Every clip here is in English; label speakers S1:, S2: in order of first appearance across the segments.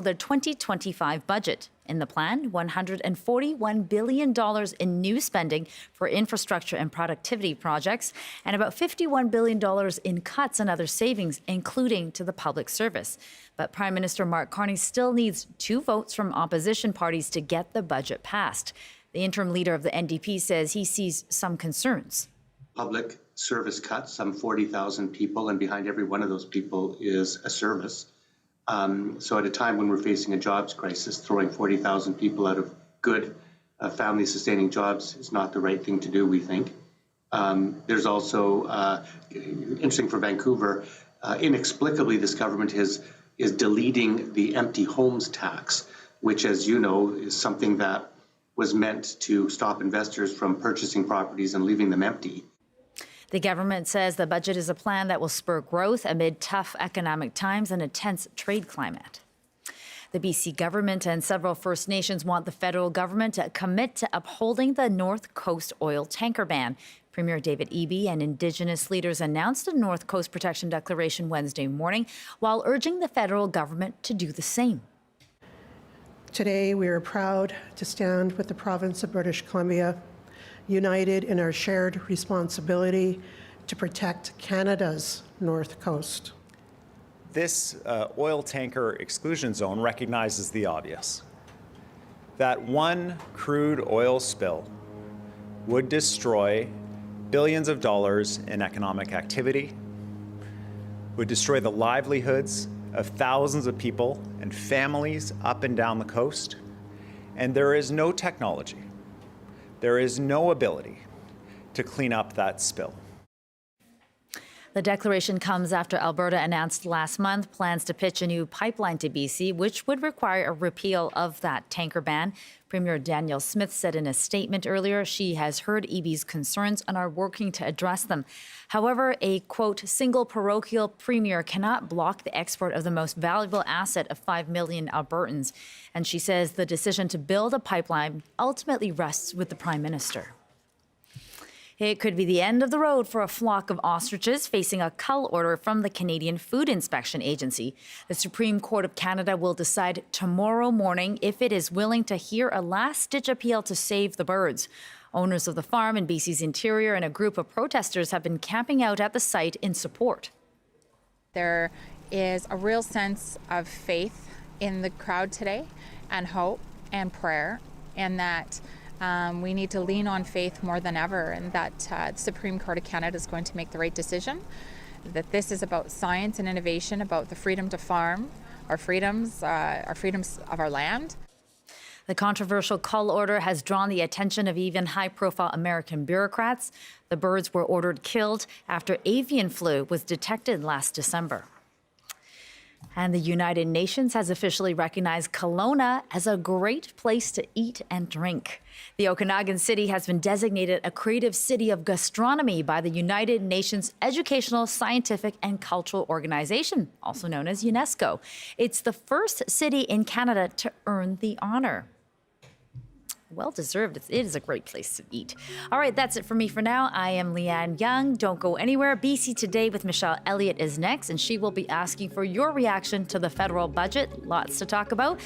S1: their 2025 budget. In the plan, $141 billion in new spending for infrastructure and productivity projects, and about $51 billion in cuts and other savings, including to the public service. But Prime Minister Mark Carney still needs 2 votes from opposition parties to get the budget passed. The interim leader of the NDP says he sees some concerns.
S2: Public service cuts, some 40,000 people, and behind every one of those people is a service. So at a time when we're facing a jobs crisis, throwing 40,000 people out of good family-sustaining jobs is not the right thing to do, we think. There's also, interesting for Vancouver, inexplicably this government is deleting the empty homes tax, which, as you know, is something that was meant to stop investors from purchasing properties and leaving them empty.
S1: The government says the budget is a plan that will spur growth amid tough economic times and a tense trade climate. The BC government and several First Nations want the federal government to commit to upholding the North Coast oil tanker ban. Premier David Eby and Indigenous leaders announced a North Coast Protection Declaration Wednesday morning, while urging the federal government to do the same.
S3: Today, we are proud to stand with the province of British Columbia, united in our shared responsibility to protect Canada's North Coast.
S4: This oil tanker exclusion zone recognizes the obvious, that one crude oil spill would destroy billions of dollars in economic activity, would destroy the livelihoods of thousands of people and families up and down the coast, and there is no technology, there is no ability to clean up that spill.
S1: The declaration comes after Alberta announced last month plans to pitch a new pipeline to BC, which would require a repeal of that tanker ban. Premier Danielle Smith said in a statement earlier she has heard Eby's concerns and are working to address them. However, a, quote, single parochial premier cannot block the export of the most valuable asset of 5 million Albertans. And she says the decision to build a pipeline ultimately rests with the Prime Minister. It could be the end of the road for a flock of ostriches facing a cull order from the Canadian Food Inspection Agency. The Supreme Court of Canada will decide tomorrow morning if it is willing to hear a last-ditch appeal to save the birds. Owners of the farm in BC's interior and a group of protesters have been camping out at the site in support.
S5: There is a real sense of faith in the crowd today, and hope and prayer, and that we need to lean on faith more than ever, and that the Supreme Court of Canada is going to make the right decision, that this is about science and innovation, about the freedom to farm, our freedoms of our land.
S1: The controversial cull order has drawn the attention of even high-profile American bureaucrats. The birds were ordered killed after avian flu was detected last December. And the United Nations has officially recognized Kelowna as a great place to eat and drink. The Okanagan city has been designated a creative city of gastronomy by the United Nations Educational, Scientific and Cultural Organization, also known as UNESCO. It's the first city in Canada to earn the honor. Well deserved. It is a great place to eat. All right, that's it for me for now. I am Leanne Young. Don't go anywhere. BC Today with Michelle Elliott is next, and she will be asking for your reaction to the federal budget. Lots to talk about.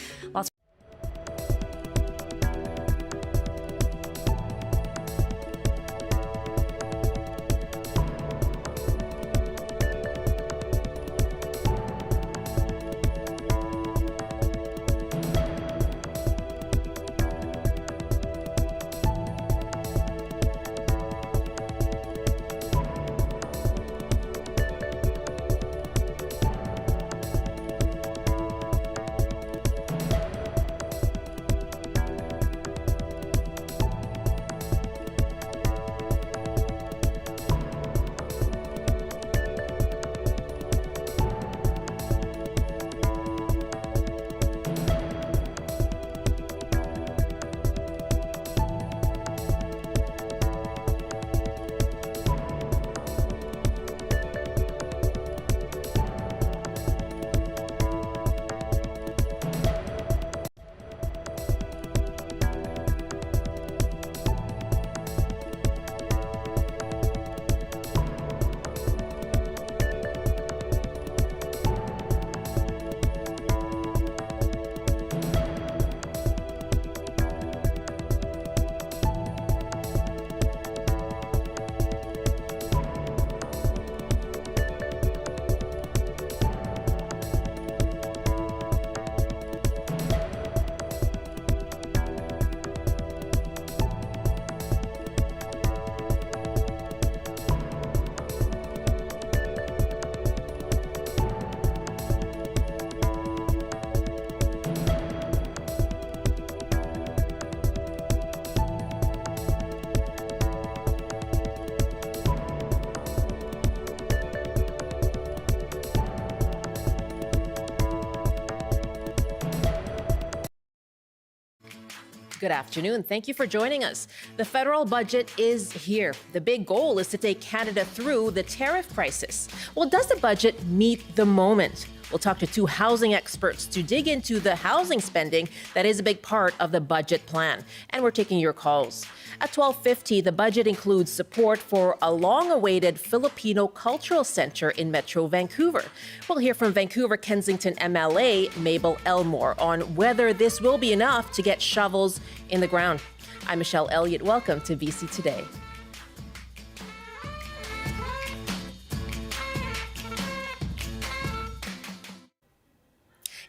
S6: Good afternoon. Thank you for joining us. The federal budget is here. The big goal is to take Canada through the tariff crisis. Well, does the budget meet the moment? We'll talk to two housing experts to dig into the housing spending that is a big part of the budget plan. And we're taking your calls. At 12:50, the budget includes support for a long-awaited Filipino cultural center in Metro Vancouver. We'll hear from Vancouver Kensington MLA Mable Elmore on whether this will be enough to get shovels in the ground. I'm Michelle Elliott. Welcome to BC Today.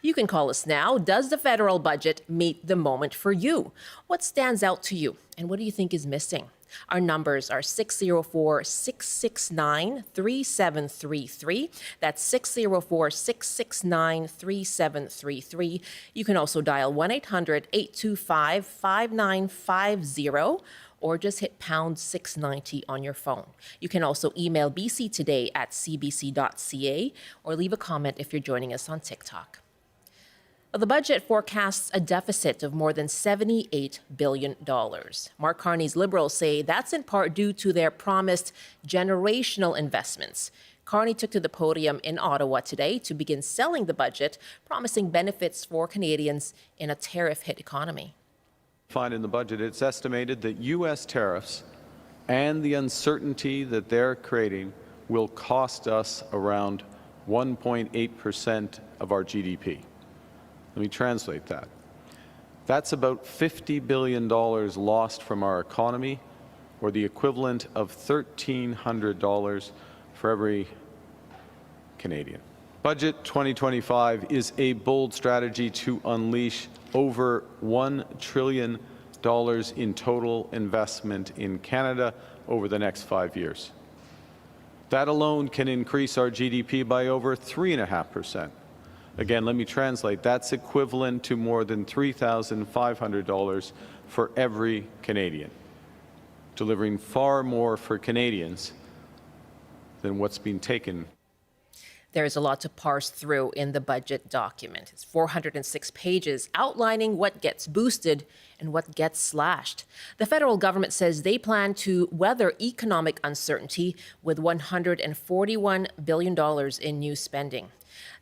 S6: You can call us now. Does the federal budget meet the moment for you? What stands out to you? And what do you think is missing? Our numbers are 604-669-3733. That's 604-669-3733. You can also dial 1-800-825-5950 or just hit pound 690 on your phone. You can also email bctoday@cbc.ca or leave a comment if you're joining us on TikTok. The budget forecasts a deficit of more than $78 billion. Mark Carney's Liberals say that's in part due to their promised generational investments. Carney took to the podium in Ottawa today to begin selling the budget, promising benefits for Canadians in a tariff-hit economy.
S7: Find in the budget, it's estimated that U.S. tariffs and the uncertainty that they're creating will cost us around 1.8% of our GDP. Let me translate that. That's about $50 billion lost from our economy, or the equivalent of $1,300 for every Canadian. Budget 2025 is a bold strategy to unleash over $1 trillion in total investment in Canada over the next 5 years. That alone can increase our GDP by over 3.5%. Again, let me translate. That's equivalent to more than $3,500 for every Canadian, delivering far more for Canadians than what's been taken.
S6: There's a lot to parse through in the budget document. It's 406 pages outlining what gets boosted and what gets slashed. The federal government says they plan to weather economic uncertainty with $141 billion in new spending.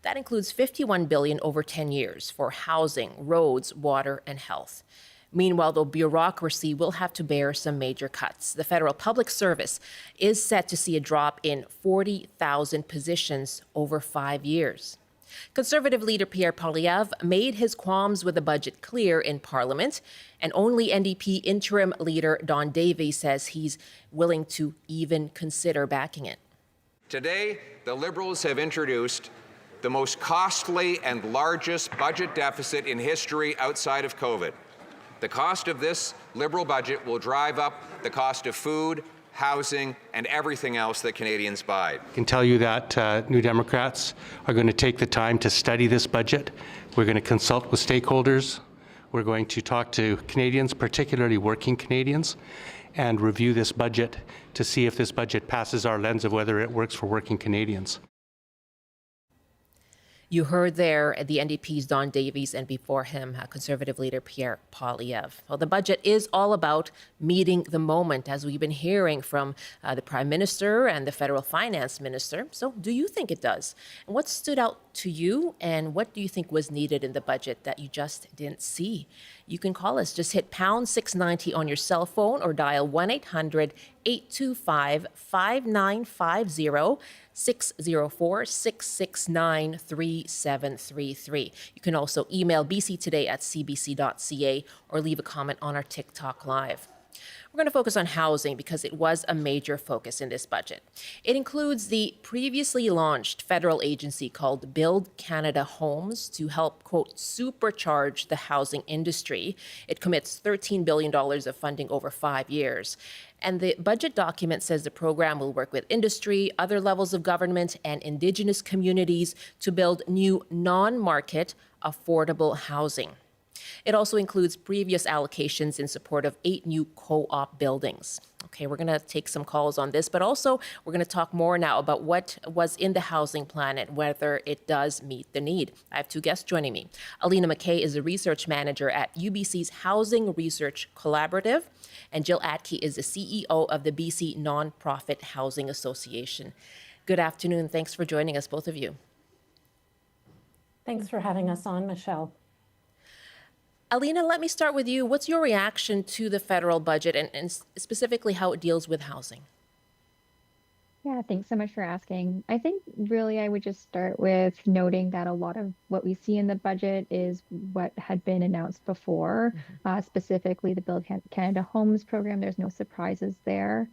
S6: That includes $51 billion over 10 years for housing, roads, water, and health. Meanwhile, the bureaucracy will have to bear some major cuts. The federal public service is set to see a drop in 40,000 positions over 5 years. Conservative leader Pierre Poilievre made his qualms with the budget clear in Parliament, and only NDP interim leader Don Davies says he's willing to even consider backing it.
S8: Today, the Liberals have introduced the most costly and largest budget deficit in history outside of COVID. The cost of this Liberal budget will drive up the cost of food, housing, and everything else that Canadians buy.
S9: I can tell you that New Democrats are going to take the time to study this budget. We're going to consult with stakeholders. We're going to talk to Canadians, particularly working Canadians, and review this budget to see if this budget passes our lens of whether it works for working Canadians.
S6: You heard there the NDP's Don Davies and before him, Conservative leader Pierre Poilievre. Well, the budget is all about meeting the moment, as we've been hearing from the Prime Minister and the Federal Finance Minister. So do you think it does? And what stood out to you, and what do you think was needed in the budget that you just didn't see? You can call us. Just hit pound 690 on your cell phone or dial 1-800-825-5950. 604-669-3733. You can also email bctoday@cbc.ca or leave a comment on our TikTok Live. We're going to focus on housing because it was a major focus in this budget. It includes the previously launched federal agency called Build Canada Homes to help, quote, supercharge the housing industry. It commits $13 billion of funding over 5 years. And the budget document says the program will work with industry, other levels of government, and Indigenous communities to build new non-market affordable housing. It also includes previous allocations in support of 8 new co-op buildings. Okay, we're going to take some calls on this, but also we're going to talk more now about what was in the housing plan and whether it does meet the need. I have two guests joining me. Alina McKay is a research manager at UBC's Housing Research Collaborative, and Jill Atkey is the CEO of the BC Nonprofit Housing Association. Good afternoon. Thanks for joining us, both of you.
S10: Thanks for having us on, Michelle.
S6: Alina, let me start with you. What's your reaction to the federal budget and specifically how it deals with housing?
S11: Yeah, thanks so much for asking. I think really I would just start with noting that a lot of what we see in the budget is what had been announced before, specifically the Build Canada Homes program. There's no surprises there.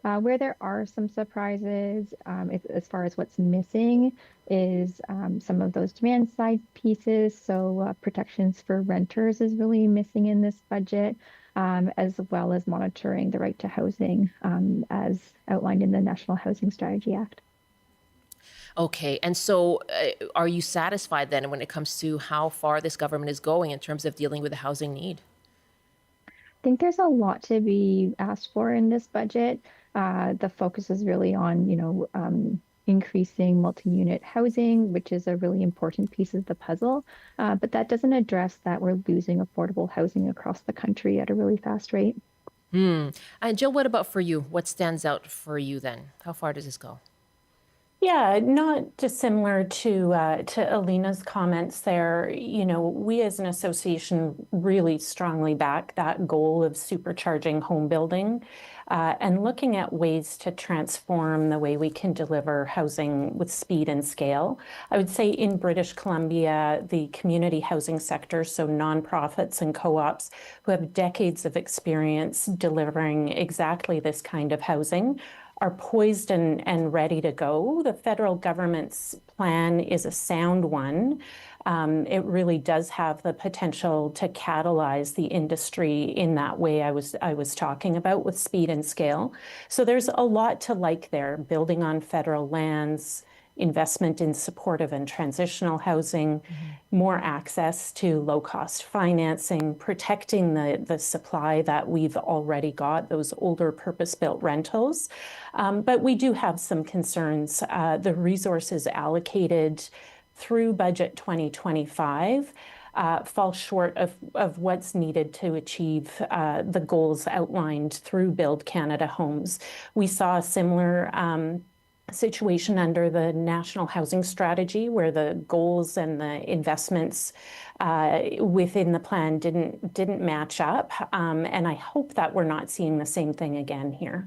S11: Where there are some surprises, as far as what's missing, is some of those demand side pieces. So protections for renters is really missing in this budget, as well as monitoring the right to housing as outlined in the National Housing Strategy Act.
S6: Okay, and so are you satisfied then when it comes to how far this government is going in terms of dealing with the housing need?
S11: I think there's a lot to be asked for in this budget. The focus is really on, increasing multi-unit housing, which is a really important piece of the puzzle. But that doesn't address that we're losing affordable housing across the country at a really fast rate.
S6: And Jill, what about for you? What stands out for you then? How far does this go?
S10: Yeah, not dissimilar to Alina's comments there. You know, we as an association really strongly back that goal of supercharging home building and looking at ways to transform the way we can deliver housing with speed and scale. I would say in British Columbia, the community housing sector, so nonprofits and co-ops who have decades of experience delivering exactly this kind of housing, are poised and ready to go. The federal government's plan is a sound one. It really does have the potential to catalyze the industry in that way I was talking about with speed and scale. So there's a lot to like there, building on federal lands, investment in supportive and transitional housing, more access to low-cost financing, protecting the supply that we've already got, those older purpose-built rentals. But we do have some concerns. The resources allocated through budget 2025 fall short of what's needed to achieve the goals outlined through Build Canada Homes. We saw a similar situation under the National Housing Strategy, where the goals and the investments within the plan didn't match up. And I hope that we're not seeing the same thing again here.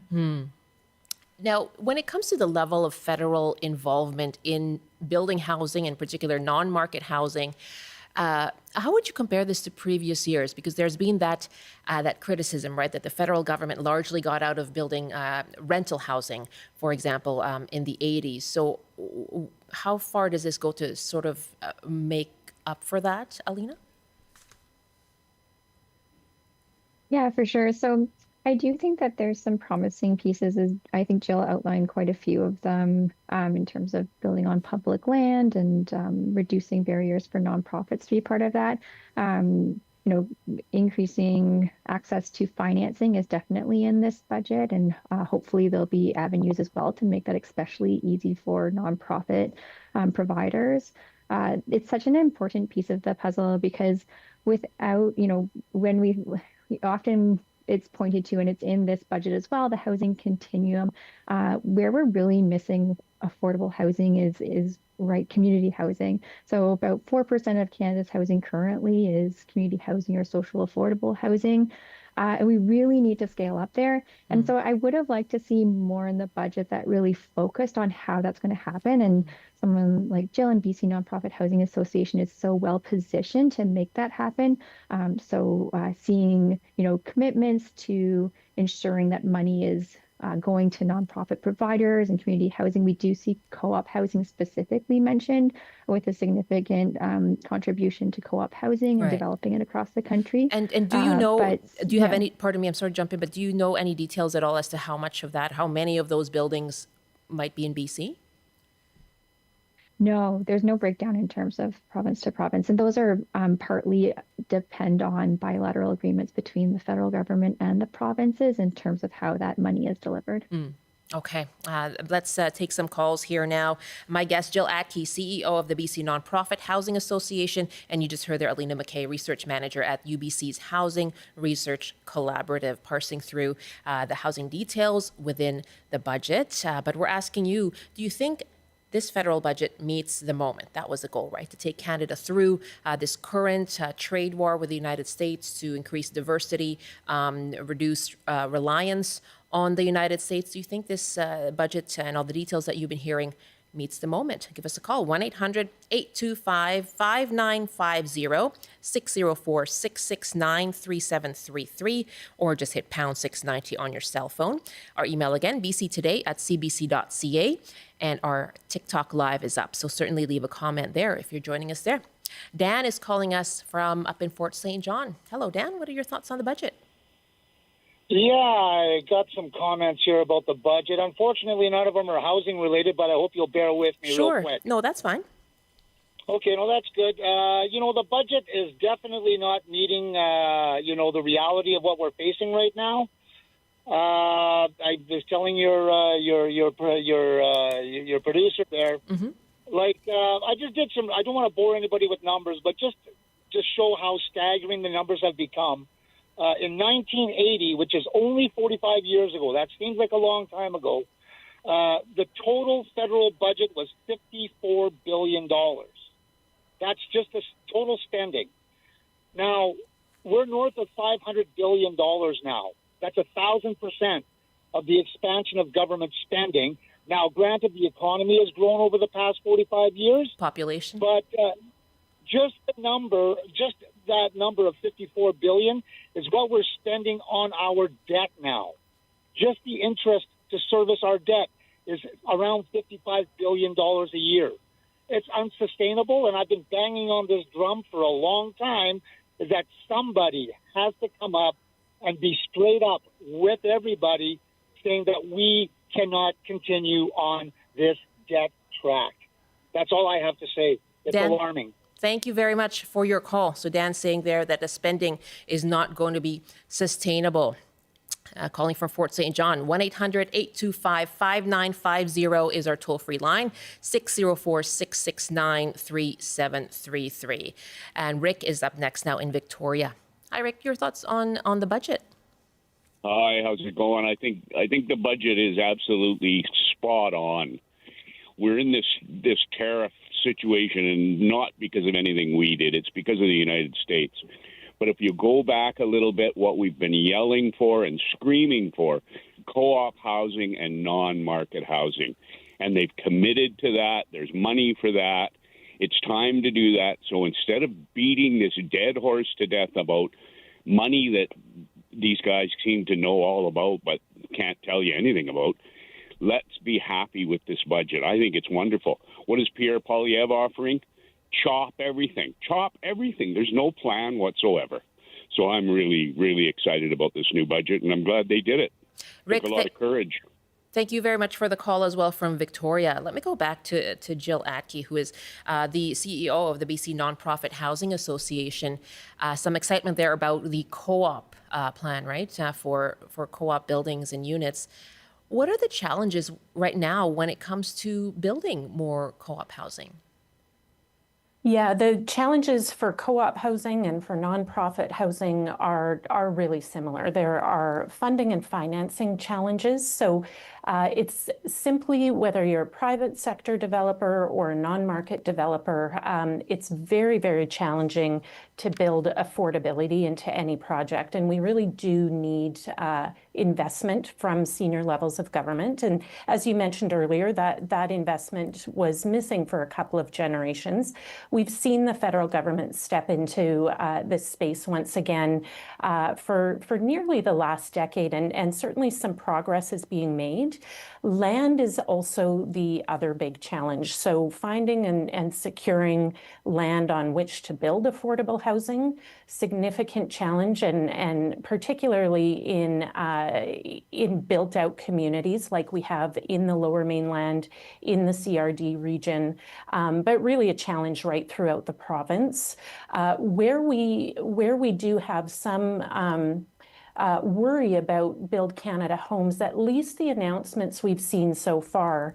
S6: Now, when it comes to the level of federal involvement in building housing, in particular non-market housing, how would you compare this to previous years? Because there's been that criticism, right, that the federal government largely got out of building rental housing, for example, in the 80s. So how far does this go to sort of make up for that, Alina?
S11: Yeah, for sure. So I do think that there's some promising pieces, as I think Jill outlined quite a few of them in terms of building on public land and reducing barriers for nonprofits to be part of that. Increasing access to financing is definitely in this budget, and hopefully there'll be avenues as well to make that especially easy for nonprofit providers. It's such an important piece of the puzzle because without, when we often it's pointed to, and it's in this budget as well, the housing continuum. Where we're really missing affordable housing is right community housing. So about 4% of Canada's housing currently is community housing or social affordable housing. And we really need to scale up there. And so I would have liked to see more in the budget that really focused on how that's going to happen. And someone like Jill and BC Nonprofit Housing Association is so well positioned to make that happen. So seeing, commitments to ensuring that money is going to nonprofit providers and community housing. We do see co-op housing specifically mentioned with a significant contribution to co-op housing and developing it across the country.
S6: And do you know, do you have any, pardon me, I'm sorry to jump in, but do you know any details at all as to how much of that, how many of those buildings might be in BC?
S11: No, there's no breakdown in terms of province to province. And those are partly depend on bilateral agreements between the federal government and the provinces in terms of how that money is delivered.
S6: Okay, let's take some calls here now. My guest, Jill Atkey, CEO of the BC Nonprofit Housing Association, and you just heard there Alina McKay, Research Manager at UBC's Housing Research Collaborative, parsing through the housing details within the budget. But we're asking you, do you think this federal budget meets the moment? That was the goal, right? To take Canada through this current trade war with the United States, to increase diversity, reduce reliance on the United States. Do you think this budget and all the details that you've been hearing meets the moment? Give us a call, 1-800-825-5950, 604-669-3733, or just hit pound 690 on your cell phone. Our email again, bctoday@cbc.ca, and our TikTok live is up. So certainly leave a comment there if you're joining us there. Dan is calling us from up in Fort St. John. Hello, Dan. What are your thoughts on the budget?
S12: Yeah, I got some comments here about the budget. Unfortunately, none of them are housing related, but I hope you'll bear with me real quick.
S6: No, that's fine.
S12: Okay, no, that's good. The budget is definitely not meeting, the reality of what we're facing right now. I was telling your producer there, I just did some. I don't want to bore anybody with numbers, but just show how staggering the numbers have become. In 1980, which is only 45 years ago, that seems like a long time ago, the total federal budget was $54 billion. That's just the total spending. Now, we're north of $500 billion now. That's 1,000% of the expansion of government spending. Now, granted, the economy has grown over the past 45 years.
S6: Population.
S12: But just that number of $54 billion is what we're spending on our debt now. Just the interest to service our debt is around $55 billion a year. It's unsustainable, and I've been banging on this drum for a long time, is that somebody has to come up and be straight up with everybody saying that we cannot continue on this debt track. That's all I have to say. It's alarming.
S6: Thank you very much for your call. So Dan's saying there that the spending is not going to be sustainable. Calling from Fort St. John, 1-800-825-5950 is our toll-free line, 604-669-3733. And Rick is up next now in Victoria. Hi, Rick, your thoughts on the budget?
S13: Hi, how's it going? I think the budget is absolutely spot on. We're in this tariff situation, and not because of anything we did. It's because of the United States. But if you go back a little bit, what we've been yelling for and screaming for, co-op housing and non-market housing. And they've committed to that. There's money for that. It's time to do that. So instead of beating this dead horse to death about money that these guys seem to know all about but can't tell you anything about, let's be happy with this budget. I think it's wonderful. What is Pierre Poilievre offering? Chop everything. Chop everything. There's no plan whatsoever. So I'm really, really excited about this new budget, and I'm glad they did it.
S6: Rick,
S13: took a lot of courage.
S6: Thank you very much for the call as well from Victoria. Let me go back to Jill Atkey, who is the CEO of the BC Nonprofit Housing Association. Some excitement there about the co-op plan, right, for co-op buildings and units. What are the challenges right now when it comes to building more co-op housing?
S10: Yeah, the challenges for co-op housing and for nonprofit housing are really similar. There are funding and financing challenges. So it's simply whether you're a private sector developer or a non-market developer, it's very, very challenging to build affordability into any project. And we really do need investment from senior levels of government. And as you mentioned earlier, that investment was missing for a couple of generations. We've seen the federal government step into this space once again for nearly the last decade, and certainly some progress is being made. Land is also the other big challenge. So finding and securing land on which to build affordable housing, significant challenge, and particularly in built-out communities like we have in the Lower Mainland, in the CRD region, but really a challenge right throughout the province. Where we do have some worry about Build Canada Homes, at least the announcements we've seen so far.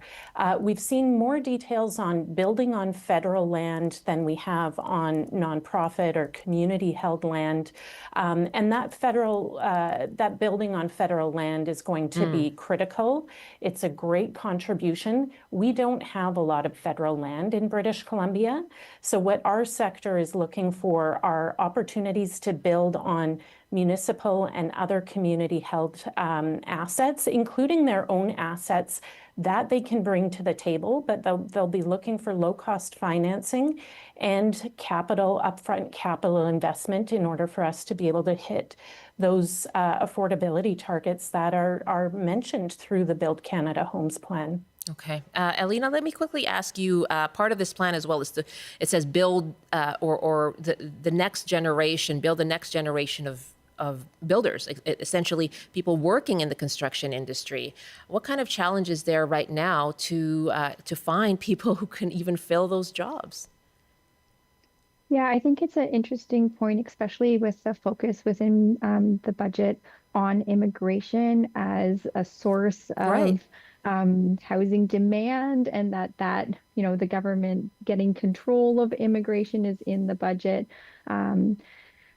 S10: We've seen more details on building on federal land than we have on nonprofit or community-held land. And that building on federal land is going to be critical. It's a great contribution. We don't have a lot of federal land in British Columbia. So what our sector is looking for are opportunities to build on municipal and other community-held assets, including their own assets that they can bring to the table, but they'll be looking for low-cost financing and upfront capital investment in order for us to be able to hit those affordability targets that are mentioned through the Build Canada Homes plan.
S6: Okay. Alina, let me quickly ask you, part of this plan as well is it says build or the next generation, build the next generation of builders, essentially people working in the construction industry. What kind of challenge is there right now to find people who can even fill those jobs?
S11: Yeah, I think it's an interesting point, especially with the focus within the budget on immigration as a source of housing demand, and that the government getting control of immigration is in the budget.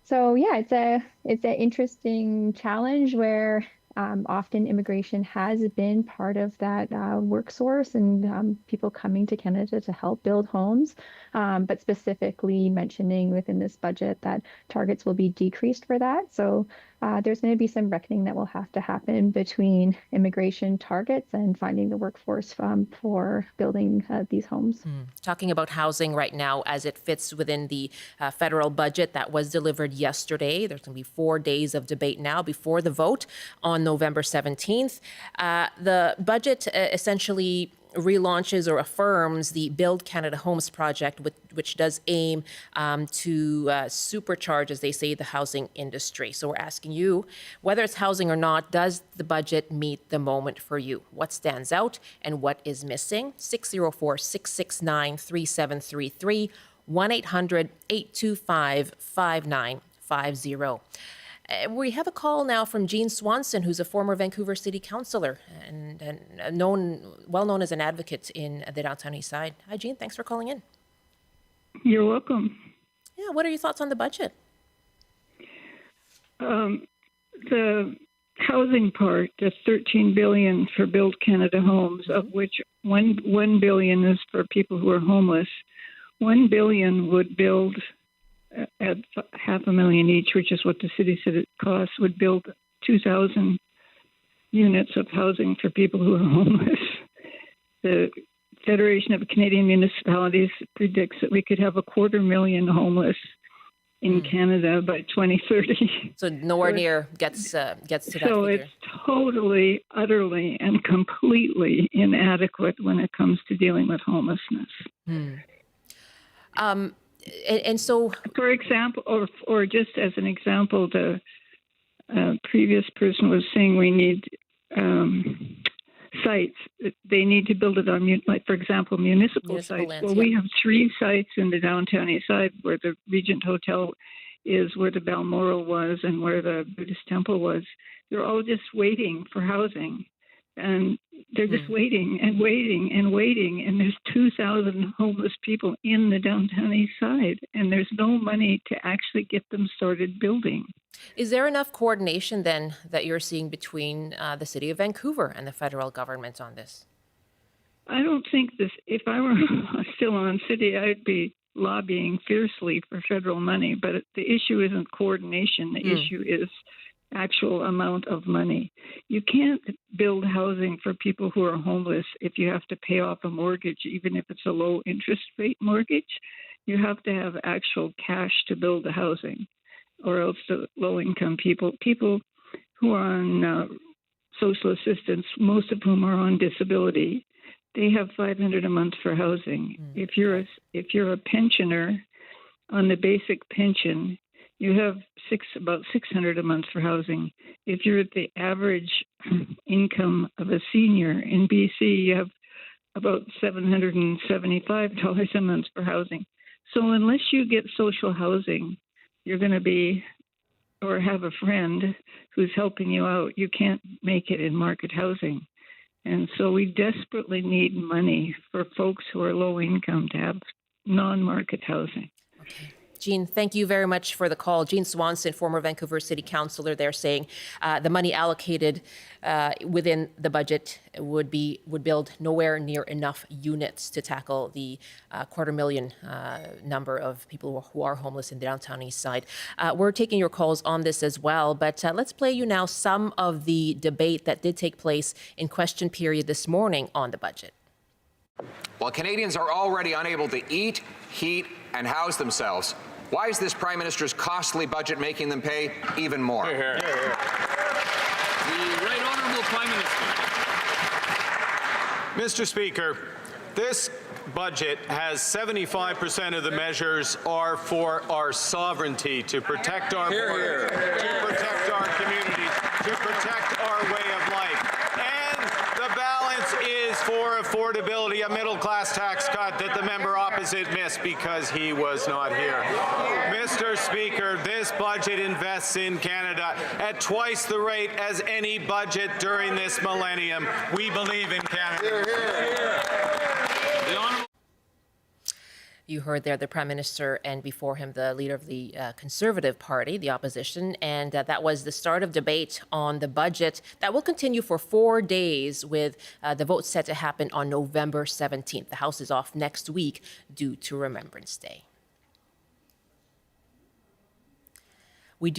S11: So yeah, it's an interesting challenge where often immigration has been part of that work source and people coming to Canada to help build homes, but specifically mentioning within this budget that targets will be decreased for that. So there's going to be some reckoning that will have to happen between immigration targets and finding the workforce for building these homes.
S6: Talking about housing right now as it fits within the federal budget that was delivered yesterday. There's going to be 4 days of debate now before the vote on November 17th. The budget essentially relaunches or affirms the Build Canada Homes project, which does aim to supercharge, as they say, the housing industry. So we're asking you, whether it's housing or not, does the budget meet the moment for you? What stands out and what is missing? 604-669-3733, 1-800-825-5950. We have a call now from Jean Swanson, who's a former Vancouver City Councillor and well known as an advocate in the downtown east side. Hi, Jean. Thanks for calling in.
S14: You're welcome.
S6: Yeah, what are your thoughts on the budget?
S14: The housing part, the $13 billion for Build Canada Homes, of which $1 billion is for people who are homeless. $1 billion would build at $500,000 each, which is what the city said it costs, would build 2,000 units of housing for people who are homeless. The Federation of Canadian Municipalities predicts that we could have 250,000 homeless in Canada by 2030.
S6: So nowhere near gets to that
S14: So
S6: figure.
S14: it's totally, utterly, and completely inadequate when it comes to dealing with homelessness.
S6: And so,
S14: for example, or just as an example, the previous person was saying we need sites. They need to build it on, like, for example, municipal sites.
S6: lands,
S14: Well, we have 3 sites in the downtown east side where the Regent Hotel is, where the Balmoral was, and where the Buddhist temple was. They're all just waiting for housing. And they're just waiting and waiting and waiting. And there's 2,000 homeless people in the downtown east side. And there's no money to actually get them started building.
S6: is there enough coordination then that you're seeing between the city of Vancouver and the federal government on this?
S14: I don't think this, if I were still on city, I'd be lobbying fiercely for federal money. But the issue isn't coordination. The issue is actual amount of money. You can't build housing for people who are homeless if you have to pay off a mortgage, even if it's a low interest rate mortgage. You have to have actual cash to build the housing, or else the low income people who are on social assistance, most of whom are on disability, they have $500 a month for housing. If you're a pensioner, on the basic pension, you have about $600 a month for housing. If you're at the average income of a senior in BC, you have about $775 a month for housing. So unless you get social housing, you're going to be, or have a friend who's helping you out, you can't make it in market housing. And so we desperately need money for folks who are low income to have non-market housing.
S6: Okay. Jean, thank you very much for the call. Jean Swanson, former Vancouver City Councillor, there saying the money allocated within the budget would build nowhere near enough units to tackle the 250,000 number of people who are homeless in the downtown east side. We're taking your calls on this as well, but let's play you now some of the debate that did take place in question period this morning on the budget.
S8: While Canadians are already unable to eat, heat, and house themselves, why is this Prime Minister's costly budget making them pay even more?
S15: Hear, hear. Hear, hear. The Right Honourable Prime Minister.
S16: Mr. Speaker, this budget has 75% of the measures are for our sovereignty, to protect our borders, to protect our communities, to protect our way of life. And the balance is for affordability, a middle-class tax cut that the member opposite missed because he was not here. Mr. Speaker, this budget invests in Canada at twice the rate as any budget during this millennium. We believe in Canada.
S6: You heard there the Prime Minister and before him the leader of the Conservative Party, the opposition, and that was the start of debate on the budget that will continue for 4 days with the vote set to happen on November 17th. The House is off next week due to Remembrance Day. We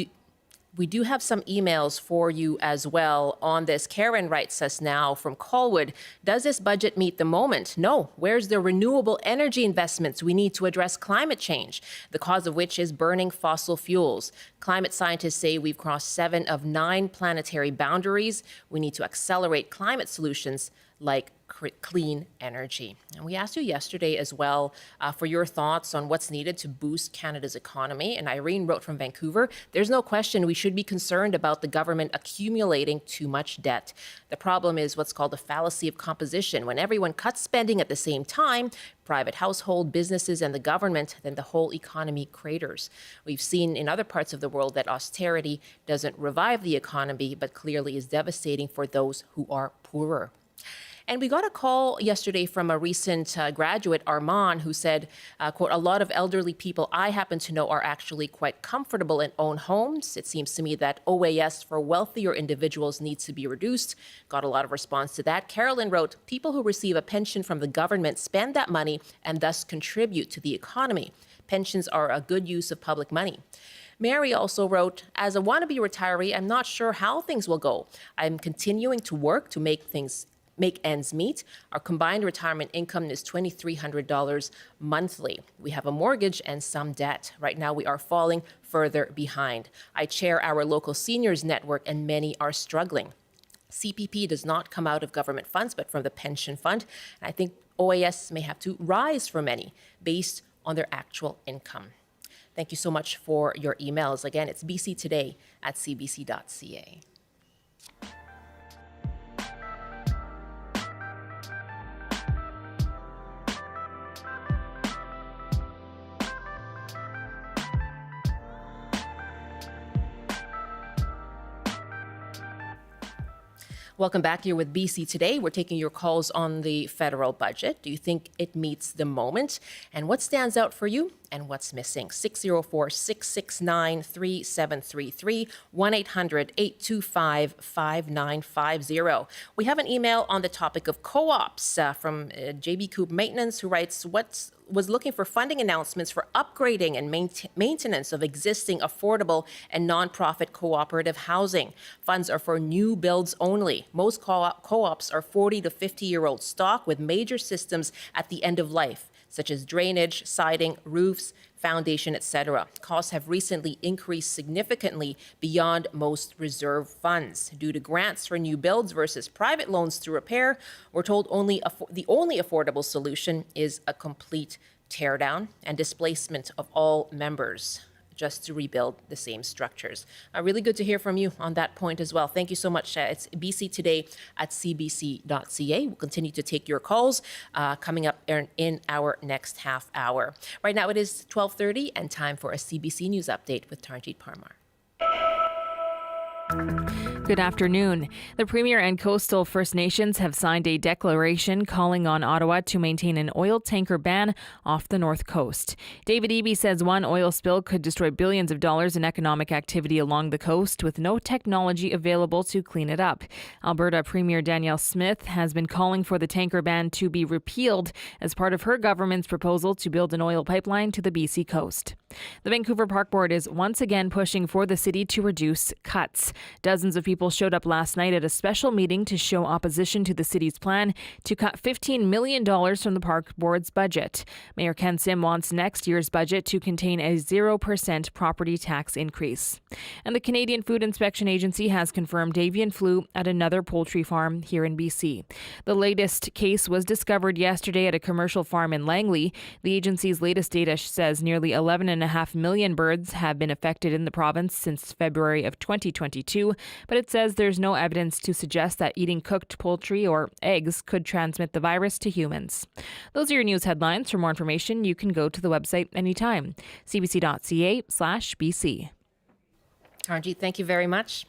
S6: do have some emails for you as well on this. Karen writes us now from Colwood. Does this budget meet the moment? No. Where's the renewable energy investments we need to address climate change, the cause of which is burning fossil fuels? Climate scientists say we've crossed 7 of 9 planetary boundaries. We need to accelerate climate solutions like clean energy. And we asked you yesterday as well for your thoughts on what's needed to boost Canada's economy. And Irene wrote from Vancouver, there's no question we should be concerned about the government accumulating too much debt. The problem is what's called the fallacy of composition. When everyone cuts spending at the same time, private household, businesses, and the government, then the whole economy craters. We've seen in other parts of the world that austerity doesn't revive the economy, but clearly is devastating for those who are poorer. And we got a call yesterday from a recent graduate, Armand, who said, quote, a lot of elderly people I happen to know are actually quite comfortable in own homes. It seems to me that OAS for wealthier individuals needs to be reduced. Got a lot of response to that. Carolyn wrote, people who receive a pension from the government spend that money and thus contribute to the economy. Pensions are a good use of public money. Mary also wrote, as a wannabe retiree, I'm not sure how things will go. I'm continuing to work to make ends meet. Our combined retirement income is $2,300 monthly. We have a mortgage and some debt. Right now, we are falling further behind. I chair our local seniors network, and many are struggling. CPP does not come out of government funds, but from the pension fund. And I think OAS may have to rise for many based on their actual income. Thank you so much for your emails. Again, it's bctoday@cbc.ca. Welcome back here with BC Today. We're taking your calls on the federal budget. Do you think it meets the moment? And what stands out for you and what's missing? 604-669-3733, 1-800-825-5950. We have an email on the topic of co-ops from JB Coop Maintenance, who writes, was looking for funding announcements for upgrading and maintenance of existing affordable and nonprofit cooperative housing. Funds are for new builds only. Most co-ops are 40 to 50-year-old stock with major systems at the end of life, such as drainage, siding, roofs, foundation, etc. Costs have recently increased significantly beyond most reserve funds. Due to grants for new builds versus private loans to repair, we're told the only affordable solution is a complete teardown and displacement of all members just to rebuild the same structures. Really good to hear from you on that point as well. Thank you so much. It's BC Today at cbc.ca. We'll continue to take your calls coming up in our next half hour. Right now it is 12:30 and time for a CBC News Update with Tarnjit Parmar.
S17: Good afternoon. The Premier and coastal First Nations have signed a declaration calling on Ottawa to maintain an oil tanker ban off the North Coast. David Eby says one oil spill could destroy billions of dollars in economic activity along the coast with no technology available to clean it up. Alberta Premier Danielle Smith has been calling for the tanker ban to be repealed as part of her government's proposal to build an oil pipeline to the BC coast. The Vancouver Park Board is once again pushing for the city to reduce cuts. Dozens of people showed up last night at a special meeting to show opposition to the city's plan to cut $15 million from the Park Board's budget. Mayor Ken Sim wants next year's budget to contain a 0% property tax increase. And the Canadian Food Inspection Agency has confirmed avian flu at another poultry farm here in BC. The latest case was discovered yesterday at a commercial farm in Langley. The agency's latest data says nearly 11.5 million birds have been affected in the province since February of 2022, but it says there's no evidence to suggest that eating cooked poultry or eggs could transmit the virus to humans. Those are your news headlines. For more information, you can go to the website anytime, cbc.ca/BC.
S6: Tarnjit, thank you very much.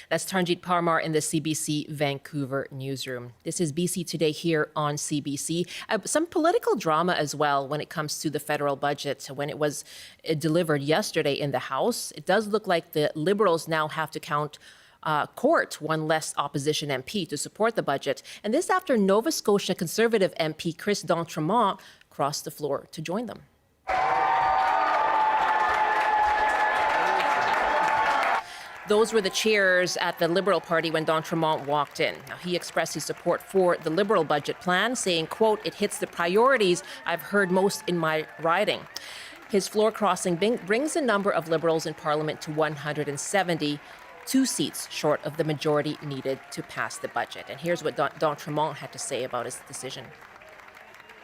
S6: That's Tarnjit Parmar in the CBC Vancouver newsroom. This is BC Today here on CBC. Some political drama as well when it comes to the federal budget. When it was delivered yesterday in the House, it does look like the Liberals now have to court one less opposition MP to support the budget. And this after Nova Scotia Conservative MP Chris d'Entremont crossed the floor to join them. Those were the cheers at the Liberal Party when d'Entremont walked in. Now, he expressed his support for the Liberal budget plan, saying, quote, "It hits the priorities I've heard most in my riding." His floor crossing brings the number of Liberals in Parliament to 170, 2 seats short of the majority needed to pass the budget. And here's what d'Entremont had to say about his decision.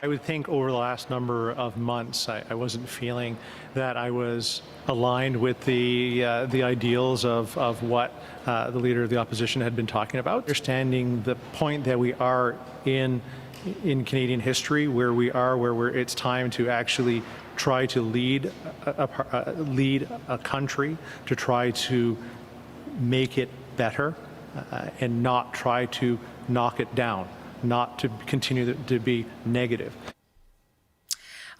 S18: I would think over the last number of months, I wasn't feeling that I was aligned with the ideals of what the leader of the opposition had been talking about. Understanding the point that we are in Canadian history, where it's time to actually try to lead a country, to try to make it better, and not try to knock it down, not to continue to be negative.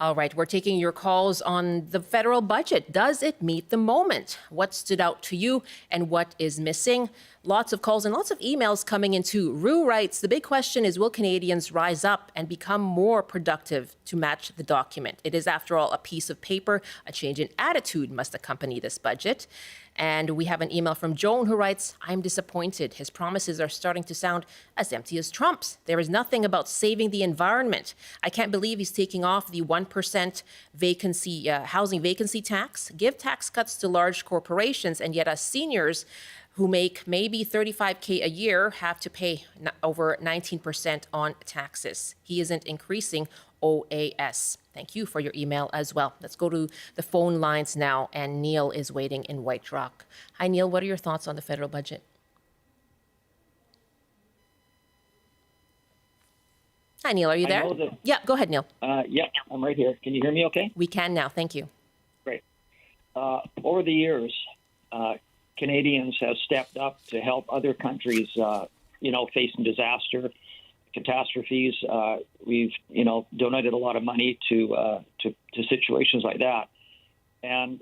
S6: All right, we're taking your calls on the federal budget. Does it meet the moment? What stood out to you and what is missing? Lots of calls and lots of emails coming in too. Rue writes, the big question is, will Canadians rise up and become more productive to match the document? It is, after all, a piece of paper. A change in attitude must accompany this budget. And we have an email from Joan who writes, I'm disappointed. His promises are starting to sound as empty as Trump's. There is nothing about saving the environment. I can't believe he's taking off the 1% housing vacancy tax, give tax cuts to large corporations, and yet us seniors who make maybe $35K a year have to pay over 19% on taxes. He isn't increasing OAS. Thank you for your email as well. Let's go to the phone lines now, and Neil is waiting in White Rock. Hi, Neil. What are your thoughts on the federal budget? Hi, Neil. Are you there? Yeah, go ahead, Neil.
S19: Yeah, I'm right here. Can you hear me okay?
S6: We can now. Thank you.
S19: Great. Over the years, Canadians have stepped up to help other countries, facing disaster, catastrophes. We've, donated a lot of money to situations like that. And,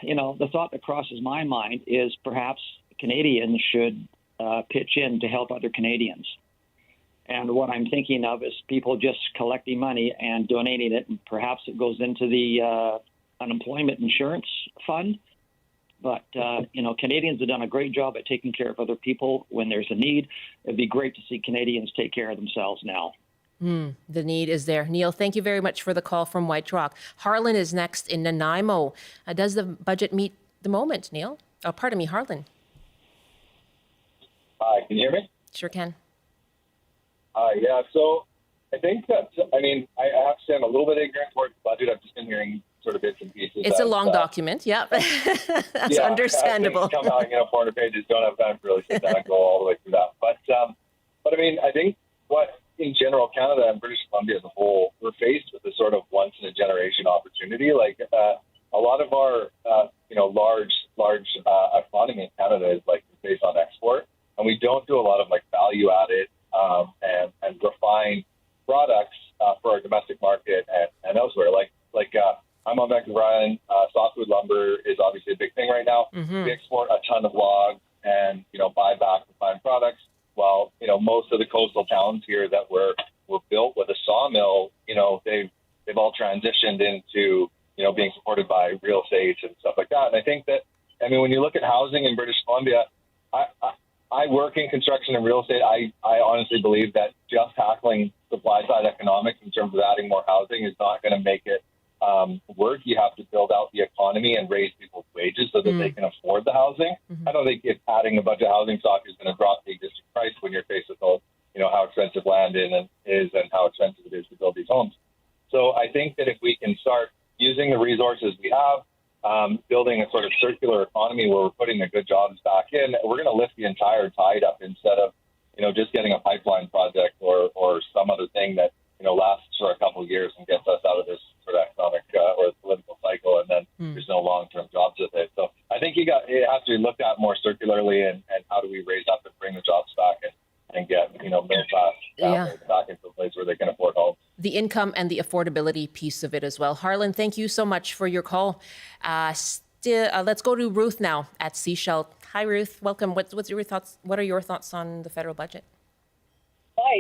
S19: the thought that crosses my mind is perhaps Canadians should pitch in to help other Canadians. And what I'm thinking of is people just collecting money and donating it, and perhaps it goes into the unemployment insurance fund. But, Canadians have done a great job at taking care of other people when there's a need. It'd be great to see Canadians take care of themselves now.
S6: The need is there. Neil, thank you very much for the call from White Rock. Harlan is next in Nanaimo. Does the budget meet the moment, Neil? Oh, pardon me, Harlan.
S20: Hi, can you hear me?
S6: Sure can.
S20: Yeah, so I think that, I mean, I have to say I'm a little bit ignorant towards the budget. I've just been hearing sort of bits and pieces.
S6: It's a long document. Yeah, that's understandable.
S20: Come out, 400 pages. Don't have time to really sit down and go all the way through that. But I mean, I think what in general, Canada and British Columbia as a whole, we're faced with this sort of once in a generation opportunity. Like a lot of our, large economy in Canada is like based on export, and we don't do a lot of like value added and refined products for our domestic market and elsewhere. I'm on Vancouver Island. Softwood lumber is obviously a big thing right now. We export a ton of logs and buy back refined products. While most of the coastal towns here that were built with a sawmill, they've all transitioned into being supported by real estate and stuff like that. And I think that when you look at housing in British Columbia, I work in construction and real estate. I honestly believe that just tackling supply side economics in terms of adding more housing is not going to make it work. You have to build out the economy and raise people's wages so that they can afford the housing. I don't think if adding a bunch of housing stock is going to drop the existing price when you're faced with how expensive land is and how expensive it is to build these homes. So I think that if we can start using the resources we have, building a sort of circular economy where we're putting the good jobs back in, we're going to lift the entire tide up instead of just getting a pipeline project or some other thing that lasts for a couple of years and gets us out of this sort of economic or political cycle, and then there's no long-term jobs with it. So I think it has to be looked at more circularly, and how do we raise up and bring the jobs back and get middle class families back into a place where they can afford homes.
S6: The income and the affordability piece of it as well. Harlan, thank you so much for your call. Let's go to Ruth now at Seashell. Hi, Ruth. Welcome. What's your thoughts? What are your thoughts on the federal budget?
S21: Hi.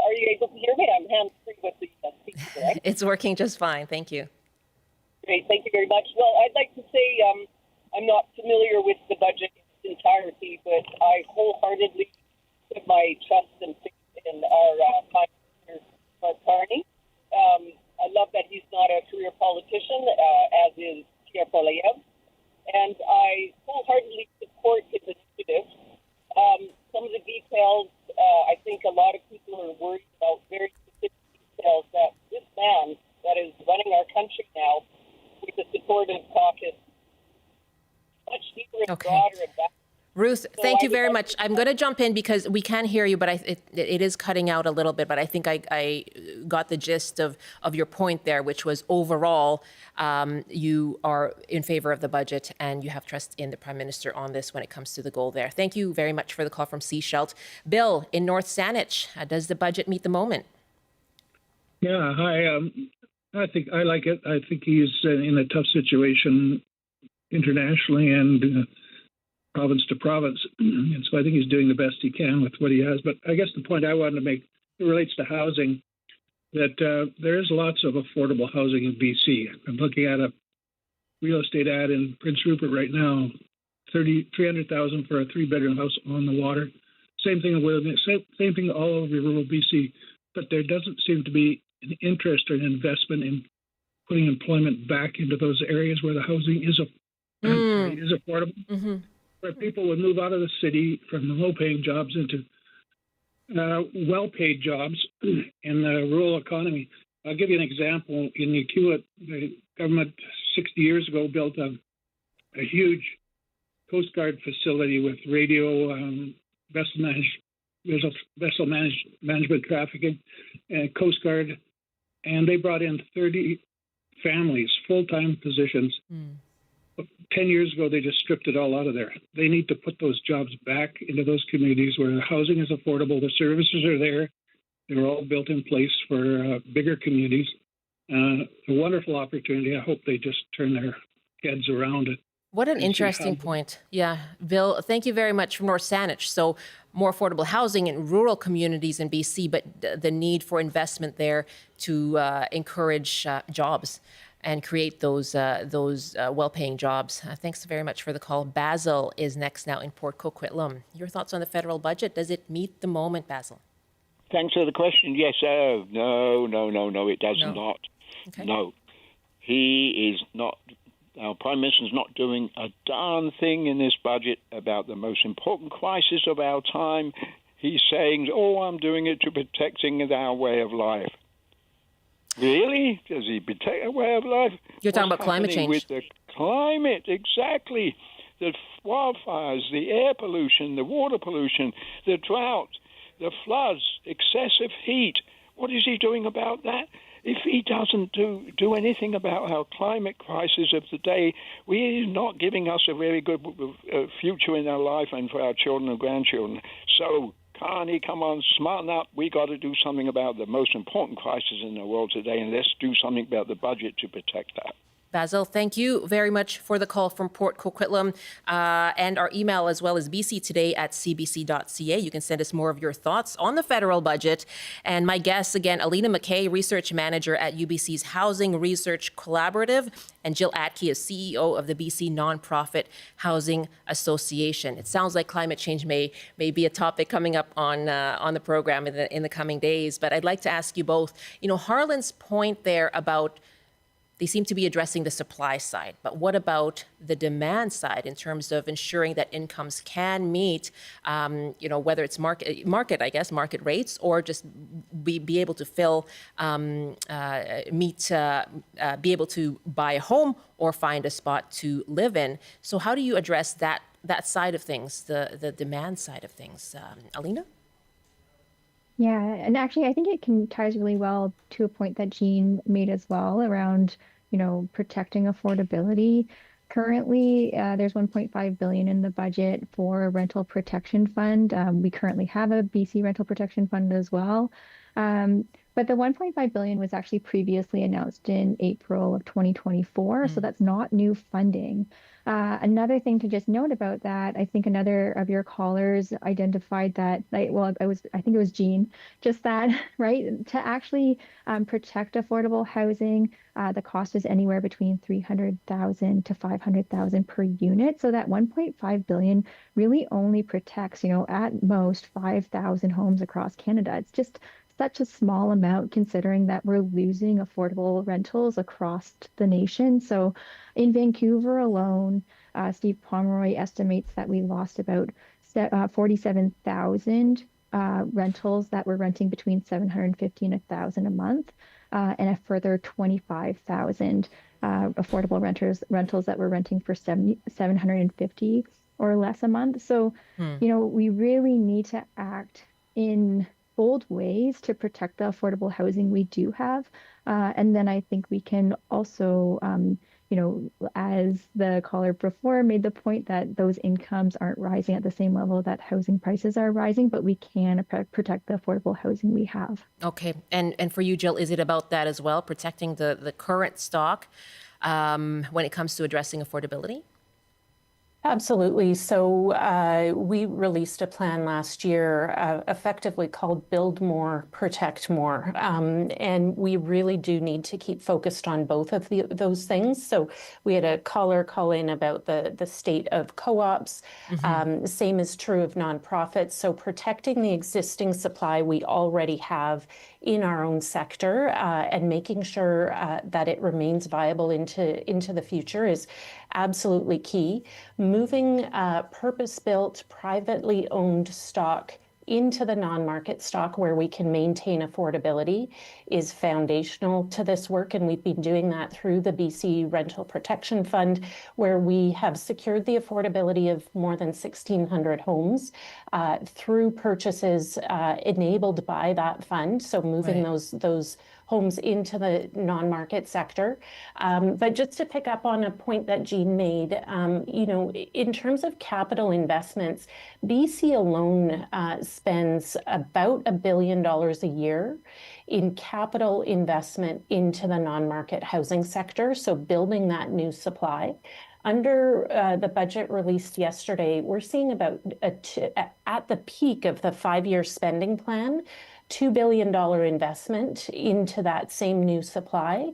S21: Are you able to hear me? I'm hands-free with the speaker, correct?
S6: It's working just fine. Thank you.
S21: Great. Thank you very much. Well, I'd like to say I'm not familiar with the budget in its entirety, but I wholeheartedly put my trust and faith in our Prime Minister, Carney. I love that he's not a career politician, as is Pierre Poilievre, and I wholeheartedly support his initiatives. Some of the details, I think a lot of people are worried about very specific details that this man that is running our country now with the supportive caucus much deeper and broader and back.
S6: Ruth, thank you very much. I'm going to jump in because we can hear you, but it is cutting out a little bit. But I think I got the gist of your point there, which was overall you are in favor of the budget and you have trust in the Prime Minister on this when it comes to the goal there. Thank you very much for the call from Seashell. Bill in North Saanich, does the budget meet the moment?
S22: Yeah, hi. I think I like it. I think he's in a tough situation internationally and province to province. And so I think he's doing the best he can with what he has. But I guess the point I wanted to make, it relates to housing, that there is lots of affordable housing in BC. I'm looking at a real estate ad in Prince Rupert right now, $300,000 for a 3-bedroom house on the water. Same thing all over rural BC. But there doesn't seem to be an interest or an investment in putting employment back into those areas where the housing is affordable. Mm-hmm. Where people would move out of the city from the low-paying jobs into well-paid jobs in the rural economy. I'll give you an example. In Ukiwit, the government 60 years ago built a huge Coast Guard facility with radio, vessel management trafficking, and Coast Guard, and they brought in 30 families, full-time positions. 10 years ago, they just stripped it all out of there. They need to put those jobs back into those communities where the housing is affordable, the services are there, they're all built in place for bigger communities. A wonderful opportunity. I hope they just turn their heads around it.
S6: What an interesting point. Yeah, Bill, thank you very much from North Saanich. So more affordable housing in rural communities in BC, but the need for investment there to encourage jobs and create those well-paying jobs. Thanks very much for the call. Basil is next now in Port Coquitlam. Your thoughts on the federal budget? Does it meet the moment, Basil?
S13: Thanks for the question. Yes. No, it does not.
S6: Okay.
S13: No. He is not. Our Prime Minister's not doing a darn thing in this budget about the most important crisis of our time,
S2: he's saying, oh, I'm doing it to protecting our way of life. Really? Does he protect our way of life?
S6: You're talking about climate
S2: happening
S6: change.
S2: with the climate, exactly. The wildfires, the air pollution, the water pollution, the drought, the floods, excessive heat. What is he doing about that? If he doesn't do anything about our climate crisis of the day, he's not giving us a very good future in our life and for our children and grandchildren. So, Carney, come on, smarten up. We got to do something about the most important crisis in the world today, and let's do something about the budget to protect that.
S6: Basil, thank you very much for the call from Port Coquitlam, and our email as well as bctoday@cbc.ca. You can send us more of your thoughts on the federal budget. And my guests, again, Alina McKay, Research Manager at UBC's Housing Research Collaborative, and Jill Atkey is CEO of the BC Nonprofit Housing Association. It sounds like climate change may be a topic coming up on the program in the coming days. But I'd like to ask you both, Harlan's point there about they seem to be addressing the supply side, but what about the demand side in terms of ensuring that incomes can meet, whether it's market rates, or just be able to be able to buy a home or find a spot to live in. So how do you address that side of things, the demand side of things, Alina?
S11: Yeah, and actually, I think it ties really well to a point that Jean made as well around, protecting affordability. Currently, there's $1.5 billion in the budget for a rental protection fund. We currently have a BC rental protection fund as well. But the $1.5 billion was actually previously announced in April of 2024, so that's not new funding. Another thing to just note about that, I think another of your callers identified that, I think it was Jean, just that, right? To actually protect affordable housing, the cost is anywhere between $300,000 to $500,000 per unit. So that $1.5 billion really only protects, at most 5,000 homes across Canada. It's just such a small amount considering that we're losing affordable rentals across the nation. So in Vancouver alone, Steve Pomeroy estimates that we lost about 47,000 rentals that were renting between $750 and $1,000 a month, and a further 25,000 affordable rentals that were renting for $750 or less a month. So, we really need to act in bold ways to protect the affordable housing we do have. And then I think we can also, as the caller before made the point that those incomes aren't rising at the same level that housing prices are rising, but we can protect the affordable housing we have.
S6: Okay. And for you, Jill, is it about that as well, protecting the current stock when it comes to addressing affordability?
S10: Absolutely. So we released a plan last year effectively called Build More, Protect More. And we really do need to keep focused on both of those things. So we had a caller call in about the state of co-ops. Same is true of nonprofits. So protecting the existing supply we already have in our own sector and making sure that it remains viable into the future is absolutely key. Moving purpose-built, privately owned stock into the non-market stock where we can maintain affordability is foundational to this work. And we've been doing that through the BC Rental Protection Fund, where we have secured the affordability of more than 1,600 homes through purchases enabled by that fund. So moving those homes into the non-market sector. But just to pick up on a point that Jean made, in terms of capital investments, BC alone spends about $1 billion a year in capital investment into the non-market housing sector, so building that new supply. Under the budget released yesterday, we're seeing about, at the peak of the 5-year spending plan, $2 billion investment into that same new supply,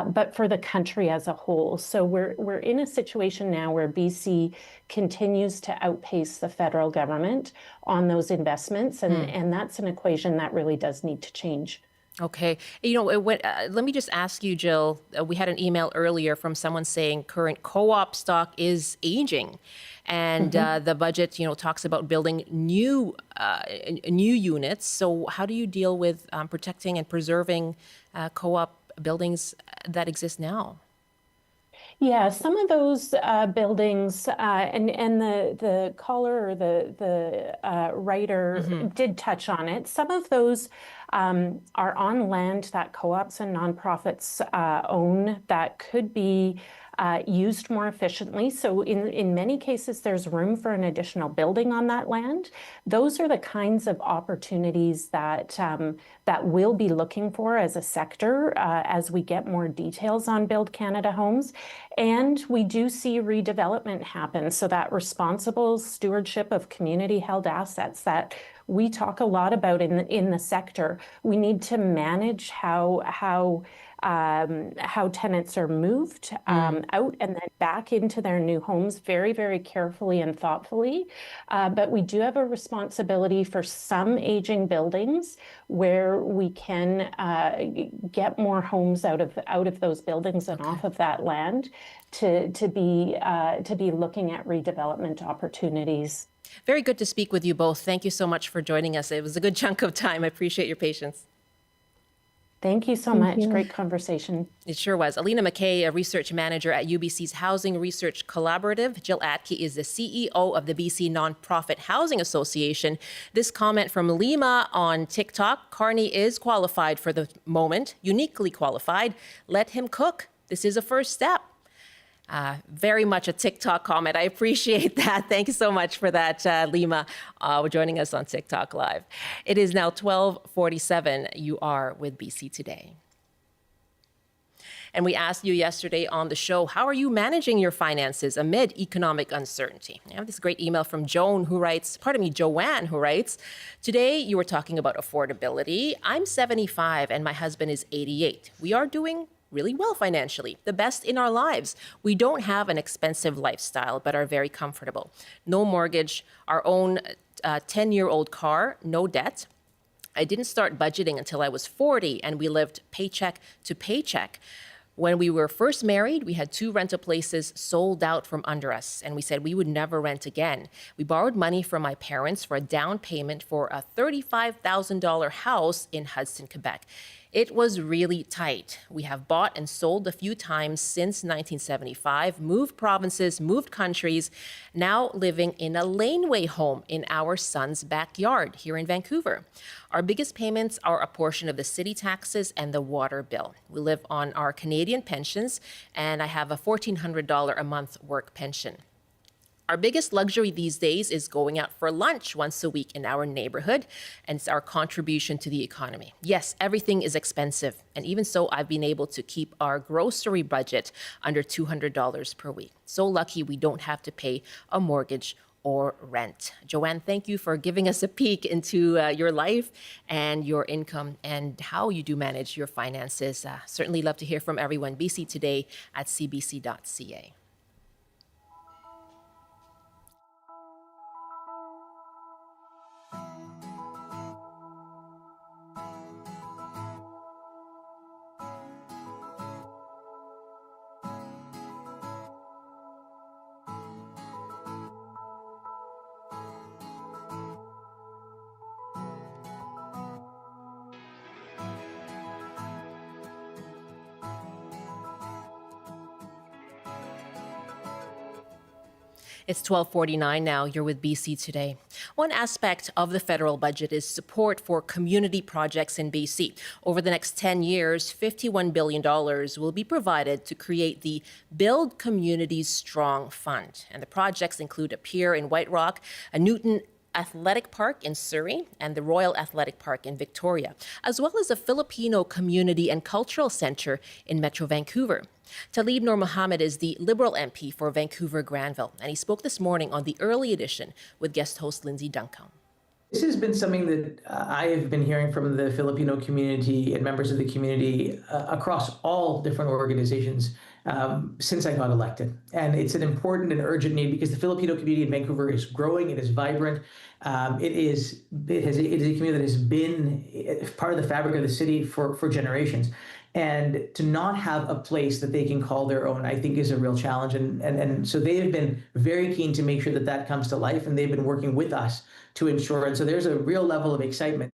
S10: but for the country as a whole. So we're in a situation now where BC continues to outpace the federal government on those investments, and that's an equation that really does need to change.
S6: Okay. Let me just ask you, Jill, we had an email earlier from someone saying current co-op stock is aging. And the budget, talks about building new new units. So how do you deal with protecting and preserving co-op buildings that exist now?
S10: Yeah, some of those buildings, and the caller or the writer did touch on it. Some of those are on land that co-ops and nonprofits own that could be used more efficiently. So in many cases, there's room for an additional building on that land. Those are the kinds of opportunities that that we'll be looking for as a sector as we get more details on Build Canada Homes. And we do see redevelopment happen. So that responsible stewardship of community-held assets that we talk a lot about in the sector. We need to manage how tenants are moved out and then back into their new homes very, very carefully and thoughtfully. But we do have a responsibility for some aging buildings where we can get more homes out of those buildings and off of that land to be looking at redevelopment opportunities.
S6: Very good to speak with you both. Thank you so much for joining us. It was a good chunk of time. I appreciate your patience.
S10: Thank you so much. Great conversation.
S6: It sure was. Alina McKay, a research manager at UBC's Housing Research Collaborative. Jill Atkey is the CEO of the BC Nonprofit Housing Association. This comment from Lima on TikTok: Carney is qualified for the moment, uniquely qualified. Let him cook. This is a first step. Very much a TikTok comment. I appreciate that. Thank you so much for that, Lima, joining us on TikTok Live. It is now 12:47. You are with BC Today. And we asked you yesterday on the show, how are you managing your finances amid economic uncertainty? I have this great email from Joanne, who writes, today you were talking about affordability. I'm 75 and my husband is 88. We are doing really well financially, the best in our lives. We don't have an expensive lifestyle, but are very comfortable. No mortgage, our own 10-year-old car, no debt. I didn't start budgeting until I was 40, and we lived paycheck to paycheck. When we were first married, we had 2 rental places sold out from under us, and we said we would never rent again. We borrowed money from my parents for a down payment for a $35,000 house in Hudson, Quebec. It was really tight. We have bought and sold a few times since 1975, moved provinces, moved countries, now living in a laneway home in our son's backyard here in Vancouver. Our biggest payments are a portion of the city taxes and the water bill. We live on our Canadian pensions, and I have a $1,400 a month work pension. Our biggest luxury these days is going out for lunch once a week in our neighborhood, and it's our contribution to the economy. Yes, everything is expensive, and even so, I've been able to keep our grocery budget under $200 per week. So lucky we don't have to pay a mortgage or rent. Joanne, thank you for giving us a peek into your life and your income and how you do manage your finances. Certainly love to hear from everyone. BC Today at cbc.ca. It's 12:49 now. You're with BC Today. One aspect of the federal budget is support for community projects in BC. Over the next 10 years, $51 billion will be provided to create the Build Communities Strong Fund. And the projects include a pier in White Rock, a Newton Athletic Park in Surrey, and the Royal Athletic Park in Victoria, as well as a Filipino Community and Cultural Centre in Metro Vancouver. Talib Nur Mohammed is the Liberal MP for Vancouver-Granville, and he spoke this morning on the Early Edition with guest host Lindsay Duncan.
S3: This has been something that I have been hearing from the Filipino community and members of the community across all different organizations since I got elected. And it's an important and urgent need because the Filipino community in Vancouver is growing, it is vibrant. It is a community that has been part of the fabric of the city for generations. And to not have a place that they can call their own, I think, is a real challenge. And so they have been very keen to make sure that that comes to life, and they've been working with us to ensure. And so there's a real level of excitement.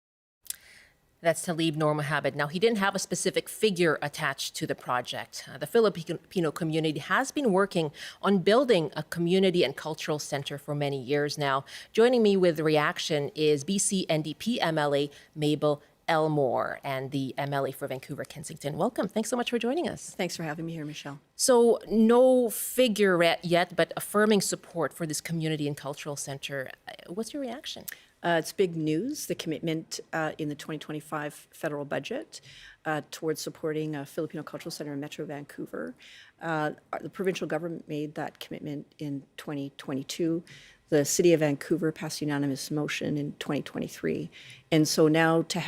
S6: That's Talib Noor Mohammed. Now, he didn't have a specific figure attached to the project. The Filipino community has been working on building a community and cultural center for many years now. Joining me with reaction is BC NDP MLA Mable Elmore and the MLA for Vancouver Kensington. Welcome. Thanks so much for joining us.
S4: Thanks for having me here, Michelle.
S6: So, no figure yet, but affirming support for this community and cultural center. What's your reaction?
S4: It's big news, the commitment in the 2025 federal budget towards supporting a Filipino Cultural Center in Metro Vancouver. The provincial government made that commitment in 2022. The City of Vancouver passed unanimous motion in 2023. And so now to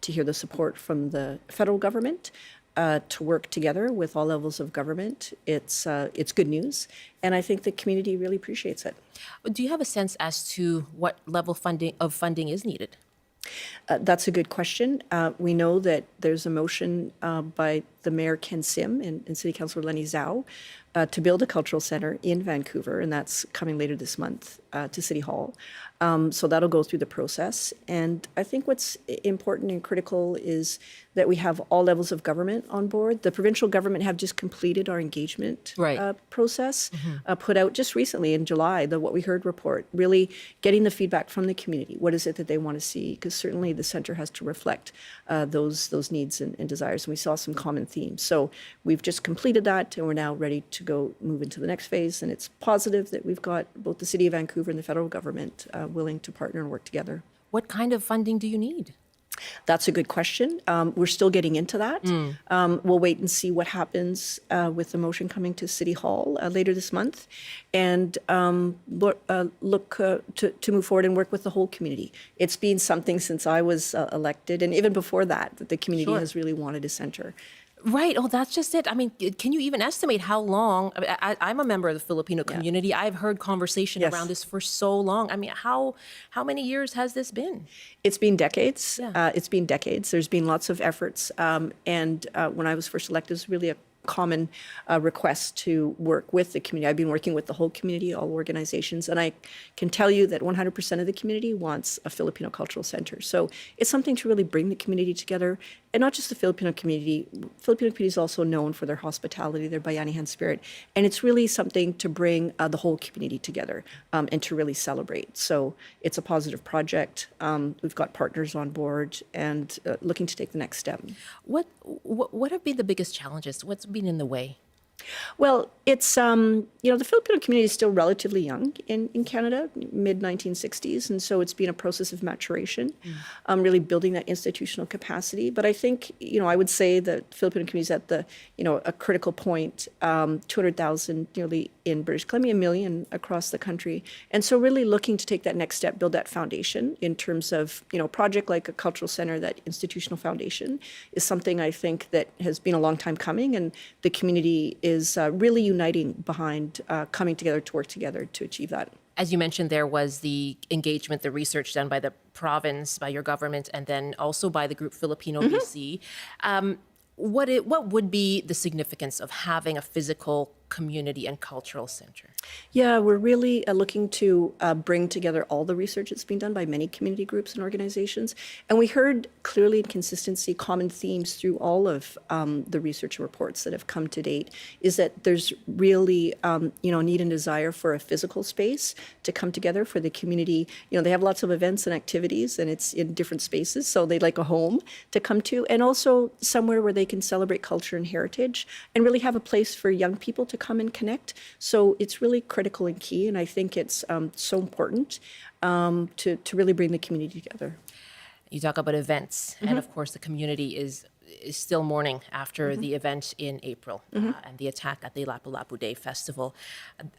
S4: hear the support from the federal government to work together with all levels of government, it's good news. And I think the community really appreciates it.
S6: Do you have a sense as to what level of funding is needed?
S4: That's a good question. We know that there's a motion by the Mayor Ken Sim and City Councilor Lenny Zhao to build a cultural center in Vancouver, and that's coming later this month to City Hall. So that'll go through the process. And I think what's important and critical is that we have all levels of government on board. The provincial government have just completed our engagement process, put out just recently in July, the What We Heard report, really getting the feedback from the community. What is it that they want to see? Because certainly the center has to reflect those needs and desires. And we saw some common themes. So we've just completed that, and we're now ready to move into the next phase. And it's positive that we've got both the City of Vancouver and the federal government willing to partner and work together.
S6: What kind of funding do you need?
S4: That's a good question. We're still getting into that. We'll wait and see what happens with the motion coming to City Hall later this month, and look to move forward and work with the whole community. It's been something since I was elected, and even before that the community has really wanted a center.
S6: Right. Oh, that's just it. I mean, can you even estimate how long? I'm a member of the Filipino community. I've heard conversation around this for so long. I mean, how many years has this been?
S4: It's been decades. It's been decades. There's been lots of efforts. And when I was first elected, it was really a common request to work with the community. I've been working with the whole community, all organizations, and I can tell you that 100% of the community wants a Filipino cultural center. So it's something to really bring the community together, and not just the Filipino community. Filipino community is also known for their hospitality, their Bayanihan spirit, and it's really something to bring the whole community together and to really celebrate. So it's a positive project. We've got partners on board and looking to take the next step.
S6: What have been the biggest challenges? What's been in the way?
S4: Well, it's, the Filipino community is still relatively young in Canada, mid-1960s, and so it's been a process of maturation, really building that institutional capacity. But I think, I would say that Filipino community is at the, a critical point, 200,000 nearly in British Columbia, 1 million across the country. And so really looking to take that next step, build that foundation in terms of, a project like a cultural center, that institutional foundation is something I think that has been a long time coming, and the community is really uniting behind coming together to work together to achieve that.
S6: As you mentioned, there was the engagement, the research done by the province, by your government, and then also by the group Filipino BC. What would be the significance of having a physical community and cultural center?
S4: Yeah, we're really looking to bring together all the research that's been done by many community groups and organizations. And we heard clearly in consistency, common themes through all of the research reports that have come to date, is that there's really, need and desire for a physical space to come together for the community. They have lots of events and activities, and it's in different spaces, so they'd like a home to come to, and also somewhere where they can celebrate culture and heritage, and really have a place for young people to come and connect. So it's really critical and key, and I think it's so important to really bring the community together.
S6: You talk about events, and of course the community is still mourning after the event in April and the attack at the Lapu-Lapu Day Festival.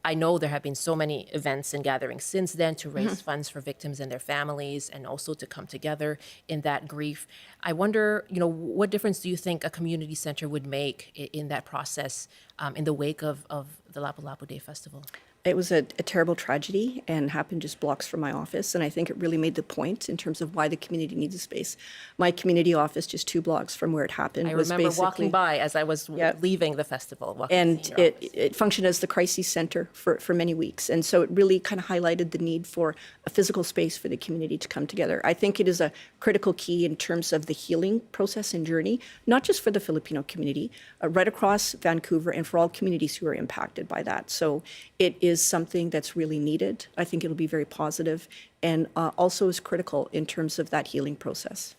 S6: I know there have been so many events and gatherings since then to raise funds for victims and their families, and also to come together in that grief. I wonder, what difference do you think a community center would make in that process in the wake of the Lapu-Lapu Day Festival?
S4: It was a terrible tragedy and happened just blocks from my office. And I think it really made the point in terms of why the community needs a space. My community office, just 2 blocks from where it happened,
S6: I
S4: was
S6: remember walking by as I was leaving the festival.
S4: And it functioned as the crisis center for many weeks. And so it really kind of highlighted the need for a physical space for the community to come together. I think it is a critical key in terms of the healing process and journey, not just for the Filipino community, right across Vancouver and for all communities who are impacted by that. So it is something that's really needed. I think it'll be very positive and also is critical in terms of that healing process.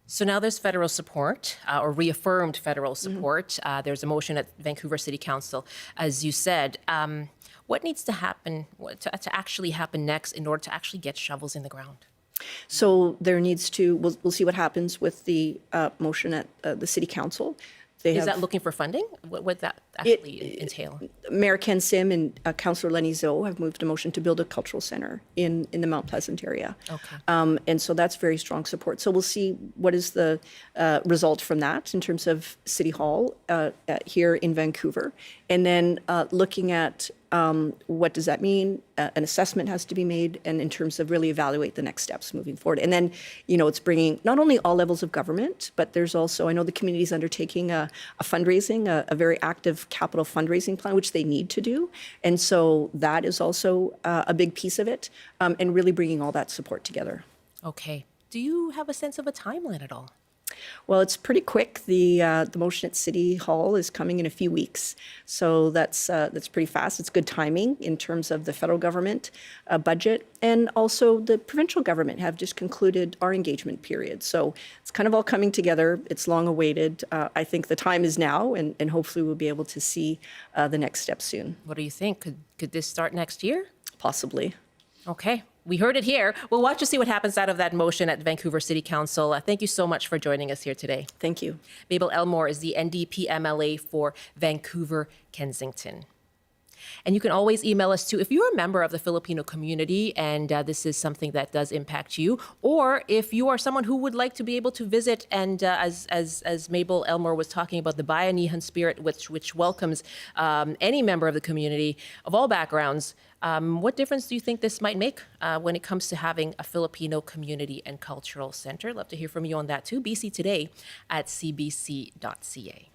S6: So now there's federal support, or reaffirmed federal support. There's a motion at Vancouver City Council, as you said. What needs to happen to actually happen next in order to actually get shovels in the ground?
S4: So there needs to, we'll see what happens with the motion at the City Council.
S6: Is that looking for funding? What would that actually entail?
S4: Mayor Ken Sim and Councillor Lenny Zhou have moved a motion to build a cultural center in the Mount Pleasant area.
S6: Okay.
S4: And so that's very strong support. So we'll see what is the result from that in terms of City Hall here in Vancouver. And then looking at what does that mean? An assessment has to be made, and in terms of really evaluate the next steps moving forward. And then, it's bringing not only all levels of government, but there's also, I know the community is undertaking a fundraising, a very active capital fundraising plan, which they need to do. And so that is also a big piece of it, and really bringing all that support together.
S6: Okay. Do you have a sense of a timeline at all?
S4: Well, it's pretty quick. The motion at City Hall is coming in a few weeks, so that's pretty fast. It's good timing in terms of the federal government budget, and also the provincial government have just concluded our engagement period. So it's kind of all coming together. It's long awaited. I think the time is now, and hopefully we'll be able to see the next step soon.
S6: What do you think? Could this start next year?
S4: Possibly.
S6: Okay. We heard it here. We'll watch to see what happens out of that motion at Vancouver City Council. Thank you so much for joining us here today.
S4: Thank you.
S6: Mable Elmore is the NDP MLA for Vancouver Kensington. And you can always email us too if you're a member of the Filipino community and this is something that does impact you, or if you are someone who would like to be able to visit and as Mable Elmore was talking about, the Bayanihan spirit which welcomes any member of the community of all backgrounds. What difference do you think this might make when it comes to having a Filipino community and cultural center? Love to hear from you on that too. BC Today at cbc.ca.